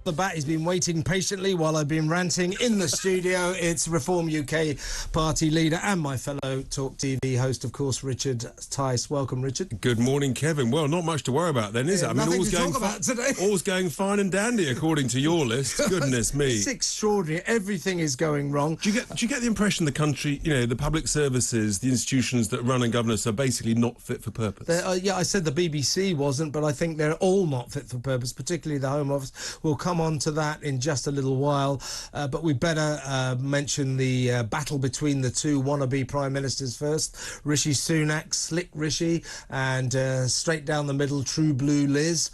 The bat, he's been waiting patiently while I've been ranting in the studio. It's Reform UK party leader and my fellow talkTV host, of course, Richard Tice. Welcome, Richard. Good morning, Kevin. Well, not much to worry about then, is it? I mean, all's going fine and dandy according to your list. Goodness me. It's extraordinary. Everything is going wrong. Do you get the impression the country, the public services, the institutions that run and govern us are basically not fit for purpose? Yeah, I said the BBC wasn't, but I think they're all not fit for purpose, particularly the Home Office. We'll come on to that in just a little while, but we better mention the battle between the two wannabe Prime Ministers first. Rishi Sunak, slick Rishi, and straight down the middle, true blue Liz.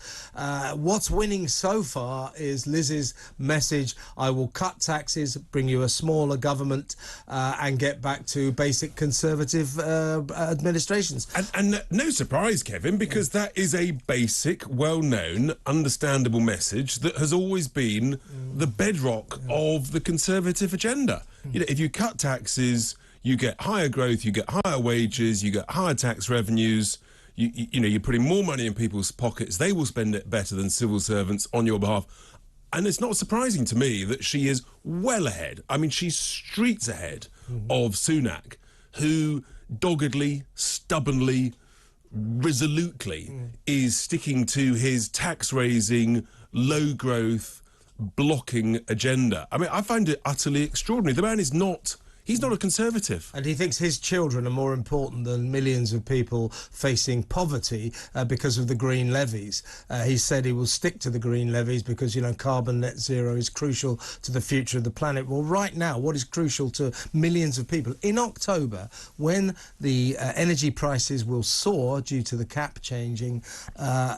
What's winning so far is Liz's message: I will cut taxes, bring you a smaller government, and get back to basic Conservative administrations. And no surprise, Kevin, because that is a basic, well-known, understandable message that has always been the bedrock of the Conservative agenda. If you cut taxes, you get higher growth, you get higher wages, you get higher tax revenues. You're putting more money in people's pockets. They will spend it better than civil servants on your behalf. And it's not surprising to me that she is well ahead. I mean, she's streets ahead of Sunak, who doggedly, stubbornly, resolutely is sticking to his tax-raising, low-growth, blocking agenda. I mean, I find it utterly extraordinary. The man is not... He's not a Conservative. And he thinks his children are more important than millions of people facing poverty because of the green levies. He said he will stick to the green levies because, carbon net zero is crucial to the future of the planet. Well, right now, what is crucial to millions of people? In October, when the energy prices will soar due to the cap changing,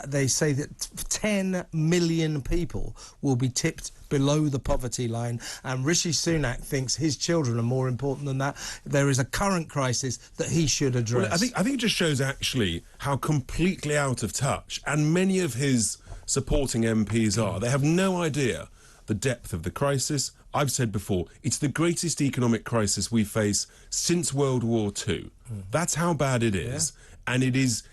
they say that 10 million people will be tipped below the poverty line, and Rishi Sunak thinks his children are more important than that. There is a current crisis that he should address. Well, I think it just shows actually how completely out of touch, and many of his supporting MPs are. They have no idea the depth of the crisis. I've said before, it's the greatest economic crisis we face since World War II. That's how bad it is. Yeah. And it is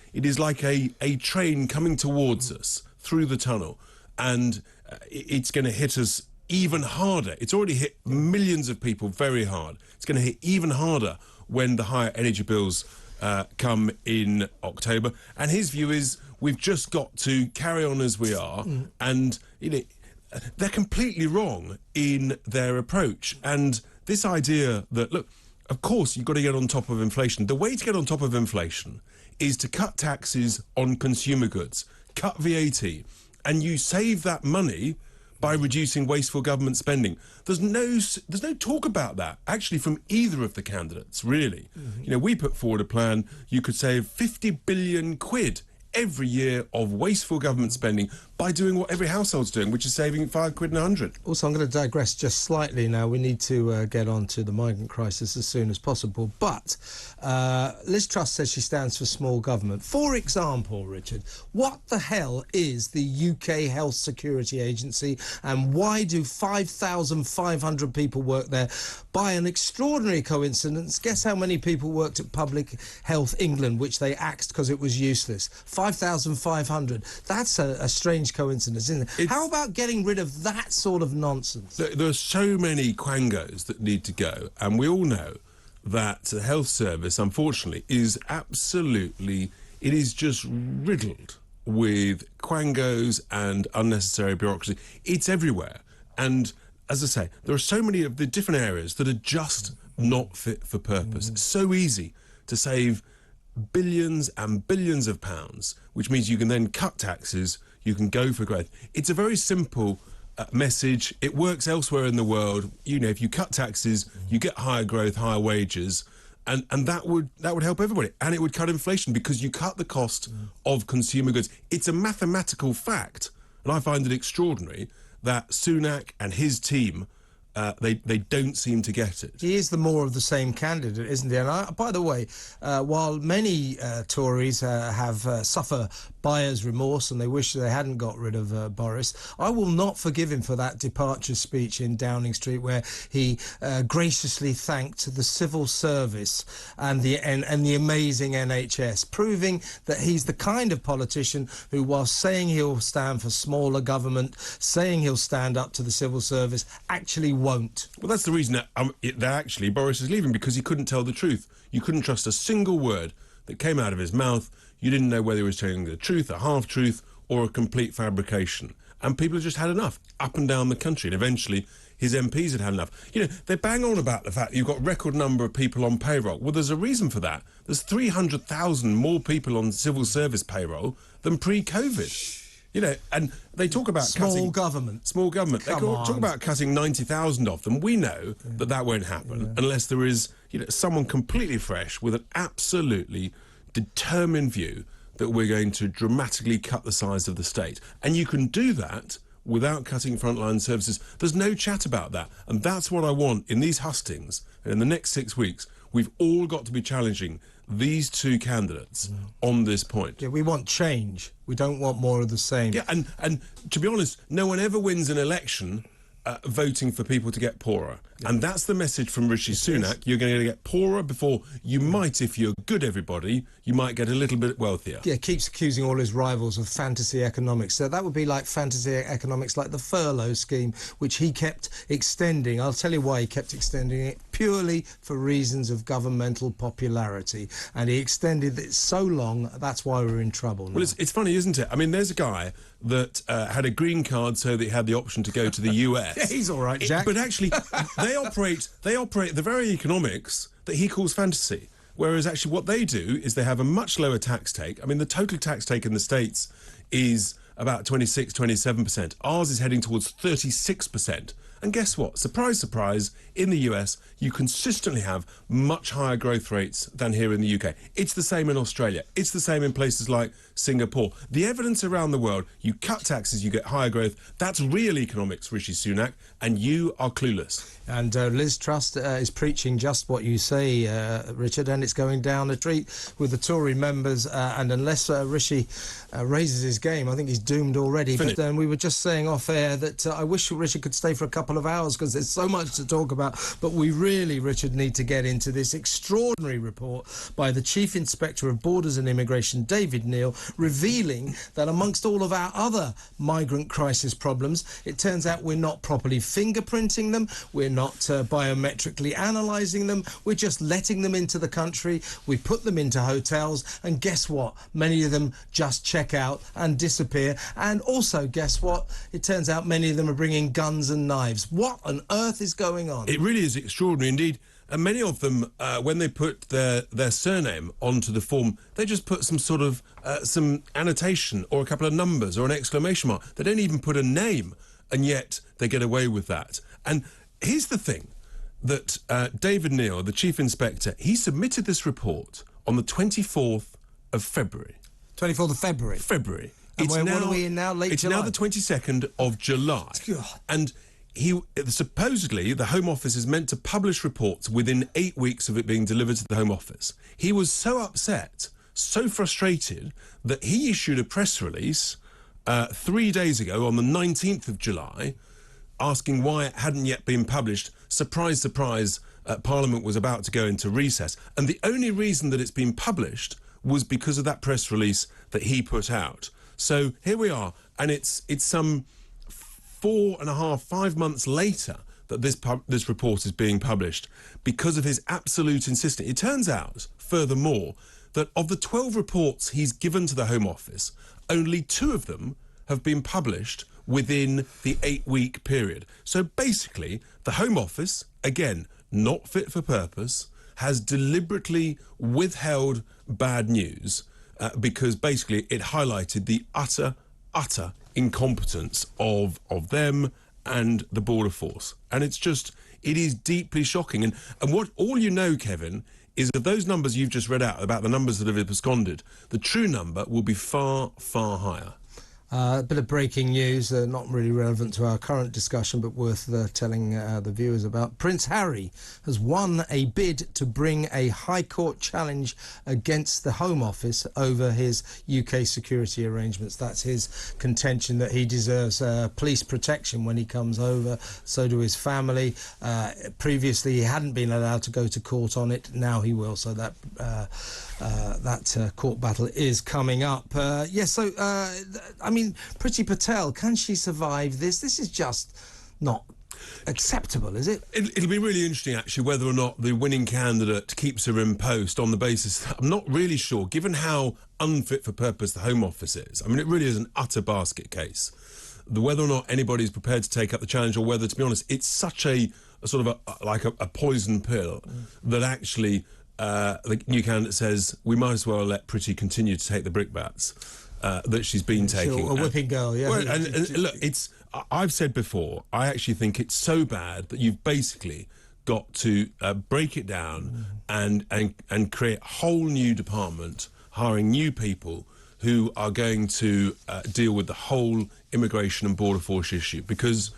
like a train coming towards us through the tunnel, and it's going to hit us even harder. It's already hit millions of people very hard. It's going to hit even harder when the higher energy bills come in October. And his view is we've just got to carry on as we are. And they're completely wrong in their approach. And this idea that, look, of course, you've got to get on top of inflation. The way to get on top of inflation is to cut taxes on consumer goods, cut VAT, and you save that money by reducing wasteful government spending. There's no talk about that, actually, from either of the candidates, really. We put forward a plan. You could save 50 billion quid every year of wasteful government spending by doing what every household's doing, which is saving £5 and 100. Also, I'm going to digress just slightly now. We need to get on to the migrant crisis as soon as possible. But Liz Truss says she stands for small government. For example, Richard, what the hell is the UK Health Security Agency, and why do 5,500 people work there? By an extraordinary coincidence, guess how many people worked at Public Health England, which they axed because it was useless? 5,500. That's a strange coincidence, isn't it? How about getting rid of that sort of nonsense? There are so many quangos that need to go, and we all know that the health service, unfortunately, is just riddled with quangos and unnecessary bureaucracy. It's everywhere. And as I say, there are so many of the different areas that are just not fit for purpose. It's so easy to save billions and billions of pounds, which means you can then cut taxes, you can go for growth. It's a very simple message. It works elsewhere in the world. If you cut taxes, you get higher growth, higher wages, and that would help everybody. And it would cut inflation because you cut the cost of consumer goods. It's a mathematical fact, and I find it extraordinary that Sunak and his team they don't seem to get it. He is the more of the same candidate, isn't he? And by the way, while many Tories suffer buyer's remorse and they wish they hadn't got rid of Boris. I will not forgive him for that departure speech in Downing Street where he graciously thanked the civil service and the amazing NHS, proving that he's the kind of politician who, while saying he'll stand for smaller government, saying he'll stand up to the civil service, actually won't. Well, that's the reason that actually Boris is leaving, because he couldn't tell the truth. You couldn't trust a single word that came out of his mouth. You didn't know whether he was telling the truth, a half-truth, or a complete fabrication. And people have just had enough up and down the country. And eventually, his MPs had enough. You know, they bang on about the fact that you've got a record number of people on payroll. Well, there's a reason for that. There's 300,000 more people on civil service payroll than pre-COVID. You know, and they talk about small government. They talk about cutting 90,000 of them. We know that won't happen unless there is, you know, someone completely fresh with an absolutely determined view that we're going to dramatically cut the size of the state. And you can do that without cutting frontline services. There's no chat about that. And that's what I want in these hustings. And in the next 6 weeks, we've all got to be challenging these two candidates on this point. Yeah, we want change. We don't want more of the same. Yeah, and to be honest, no one ever wins an election voting for people to get poorer. Yeah. And that's the message from Rishi Sunak. You're going to get poorer before you might, if you're good everybody, you might get a little bit wealthier. Yeah, keeps accusing all his rivals of fantasy economics. So that would be like fantasy economics, like the furlough scheme, which he kept extending. I'll tell you why he kept extending it, purely for reasons of governmental popularity. And he extended it so long, that's why we're in trouble now. Well, it's funny, isn't it? I mean, there's a guy that had a green card so that he had the option to go to the US. Yeah, he's all right, Jack. But actually, they operate the very economics that he calls fantasy. Whereas actually what they do is they have a much lower tax take. I mean, the total tax take in the States is about 26, 27%. Ours is heading towards 36%. And guess what? Surprise, surprise, in the US, you consistently have much higher growth rates than here in the UK. It's the same in Australia. It's the same in places like Singapore. The evidence around the world, you cut taxes, you get higher growth. That's real economics, Rishi Sunak, and you are clueless. And Liz Truss is preaching just what you say, Richard, and it's going down a treat with the Tory members. And unless Rishi raises his game, I think he's doomed already. But we were just saying off air that I wish Richard could stay for a couple of hours because there's so much to talk about. But we really, Richard, need to get into this extraordinary report by the Chief Inspector of Borders and Immigration, David Neal, revealing that amongst all of our other migrant crisis problems, it turns out we're not properly fingerprinting them, we're not biometrically analysing them, we're just letting them into the country, we put them into hotels, and guess what? Many of them just check out and disappear. And also, guess what? It turns out many of them are bringing guns and knives. What on earth is going on? It really is extraordinary indeed. And many of them, when they put their surname onto the form, they just put some sort of some annotation or a couple of numbers or an exclamation mark. They don't even put a name, and yet they get away with that. And here's the thing, that David Neal, the Chief Inspector, he submitted this report on the 24th of February. 24th of February? February. And what are we in now, late It's July? now the 22nd of July. God. And supposedly, the Home Office is meant to publish reports within 8 weeks of it being delivered to the Home Office. He was so upset, so frustrated, that he issued a press release 3 days ago on the 19th of July, asking why it hadn't yet been published. Surprise, surprise, Parliament was about to go into recess. And the only reason that it's been published was because of that press release that he put out. So here we are, and it's some 4.5, 5 months later that this report is being published because of his absolute insistence. It turns out, furthermore, that of the 12 reports he's given to the Home Office, only 2 of them have been published within the 8-week period. So basically, the Home Office, again, not fit for purpose, has deliberately withheld bad news because basically it highlighted the utter incompetence of them and the border force. And it is deeply shocking. And what all you know, Kevin, is that those numbers you've just read out about the numbers that have absconded, the true number will be far, far higher. A bit of breaking news, not really relevant to our current discussion, but worth telling the viewers about. Prince Harry has won a bid to bring a High Court challenge against the Home Office over his UK security arrangements. That's his contention, that he deserves police protection when he comes over. So do his family. Previously, he hadn't been allowed to go to court on it. Now he will. So that court battle is coming up. I mean, Priti Patel, can she survive this? This is just not acceptable, is it? It'll be really interesting, actually, whether or not the winning candidate keeps her in post on the basis that I'm not really sure, given how unfit for purpose the Home Office is. I mean, it really is an utter basket case. Whether or not anybody's prepared to take up the challenge, or whether, to be honest, it's such a sort of a poison pill that actually the new candidate says we might as well let Priti continue to take the brickbats that she's been taking. Sure, a whipping girl, yeah. Well, and look, I've said before, I actually think it's so bad that you've basically got to break it down and create a whole new department, hiring new people who are going to deal with the whole immigration and border force issue. Because,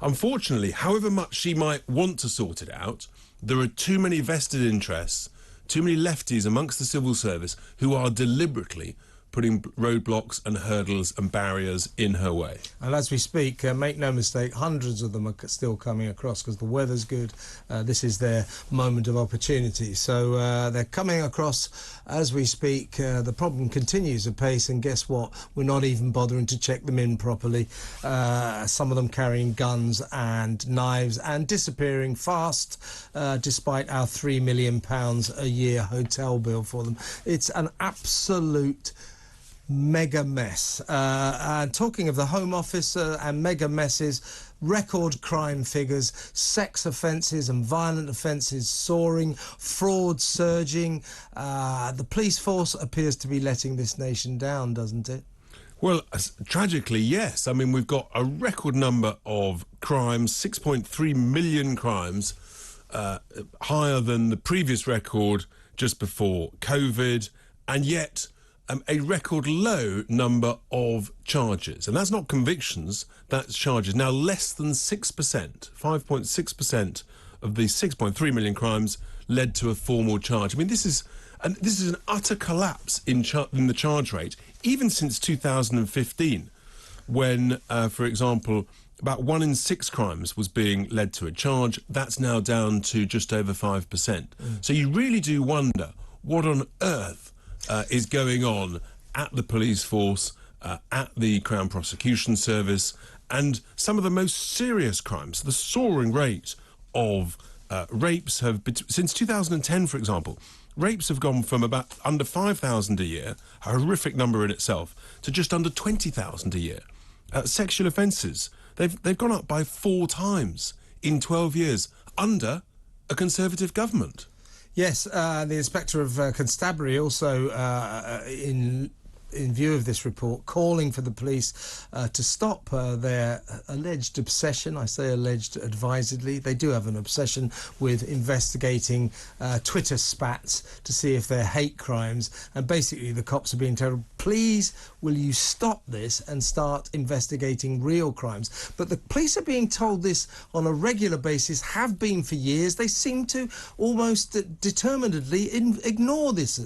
unfortunately, however much she might want to sort it out, there are too many vested interests, too many lefties amongst the civil service who are deliberately putting roadblocks and hurdles and barriers in her way. And as we speak, make no mistake, hundreds of them are still coming across because the weather's good. This is their moment of opportunity. So they're coming across as we speak. The problem continues apace, and guess what? We're not even bothering to check them in properly. Some of them carrying guns and knives and disappearing fast, despite our £3 million a year hotel bill for them. It's an absolute mega mess. And talking of the Home Office and mega messes, record crime figures, sex offences and violent offences soaring, fraud surging. The police force appears to be letting this nation down, doesn't it? Well, tragically, yes. I mean, we've got a record number of crimes, 6.3 million crimes, higher than the previous record just before COVID, and yet a record low number of charges. And that's not convictions, that's charges. Now, less than 6%, 5.6% of the 6.3 million crimes led to a formal charge. I mean, this is an utter collapse in the charge rate, even since 2015, when, for example, about 1 in 6 crimes was being led to a charge. That's now down to just over 5%. So you really do wonder what on earth is going on at the police force, at the Crown Prosecution Service, and some of the most serious crimes. The soaring rate of rapes have, since 2010, for example, rapes have gone from about under 5,000 a year, a horrific number in itself, to just under 20,000 a year. Sexual offences, they've gone up by 4 times in 12 years under a Conservative government. Yes, the Inspector of Constabulary also, in view of this report, calling for the police to stop their alleged obsession. I say alleged advisedly. They do have an obsession with investigating Twitter spats to see if they're hate crimes. And basically the cops are being told, please, will you stop this and start investigating real crimes? But the police are being told this on a regular basis, have been for years. They seem to almost determinedly ignore these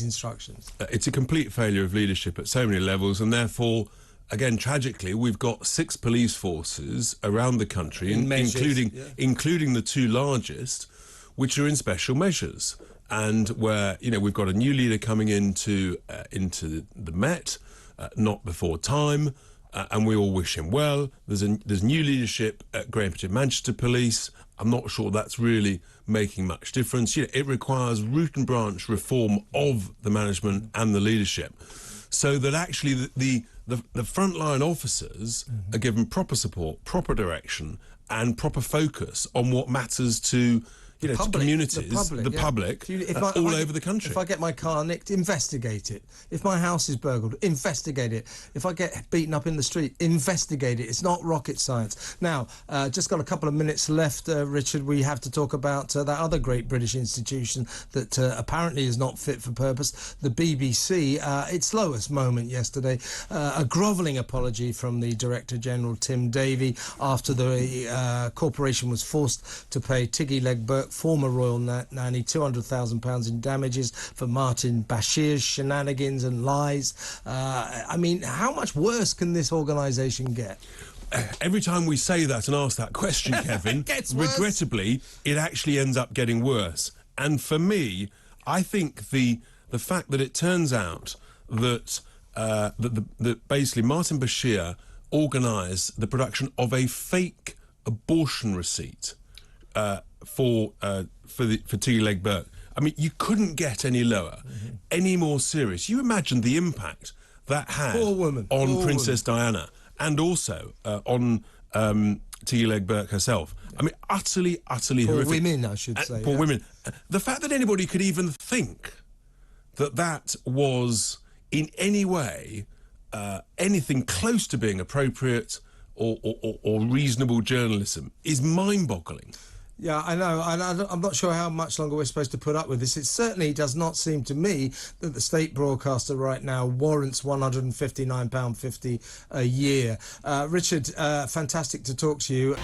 instructions. It's a complete failure of leadership at so many levels, and therefore, again, tragically, we've got 6 police forces around the country, including the 2 largest, which are in special measures, and where we've got a new leader coming into the Met, not before time, and we all wish him well. There's new leadership at Greenwich Manchester Police. I'm not sure that's really making much difference. It requires root and branch reform of the management and the leadership, so that actually the frontline officers are given proper support, proper direction, and proper focus on what matters to you know, to communities, the public, all over the country. If I get my car nicked, investigate it. If my house is burgled, investigate it. If I get beaten up in the street, investigate it. It's not rocket science. Now, just got a couple of minutes left, Richard. We have to talk about that other great British institution that apparently is not fit for purpose, the BBC. Its lowest moment yesterday, a grovelling apology from the Director General, Tim Davie, after the corporation was forced to pay Tiggy Legburke, former royal nanny, £200,000 in damages for Martin Bashir's shenanigans and lies. I mean, how much worse can this organisation get? Every time we say that and ask that question, Kevin, regrettably, it actually ends up getting worse. And for me, I think the fact that it turns out that that basically Martin Bashir organised the production of a fake abortion receipt for Tiggy Legburke. I mean, you couldn't get any lower, any more serious. You imagine the impact that had on Princess Diana and also on Tiggy Legburke herself. I mean, utterly horrific. Women, I should say. Poor women. The fact that anybody could even think that was in any way anything close to being appropriate or reasonable journalism is mind-boggling. Yeah, I know. I'm not sure how much longer we're supposed to put up with this. It certainly does not seem to me that the state broadcaster right now warrants £159.50 a year. Richard, fantastic to talk to you.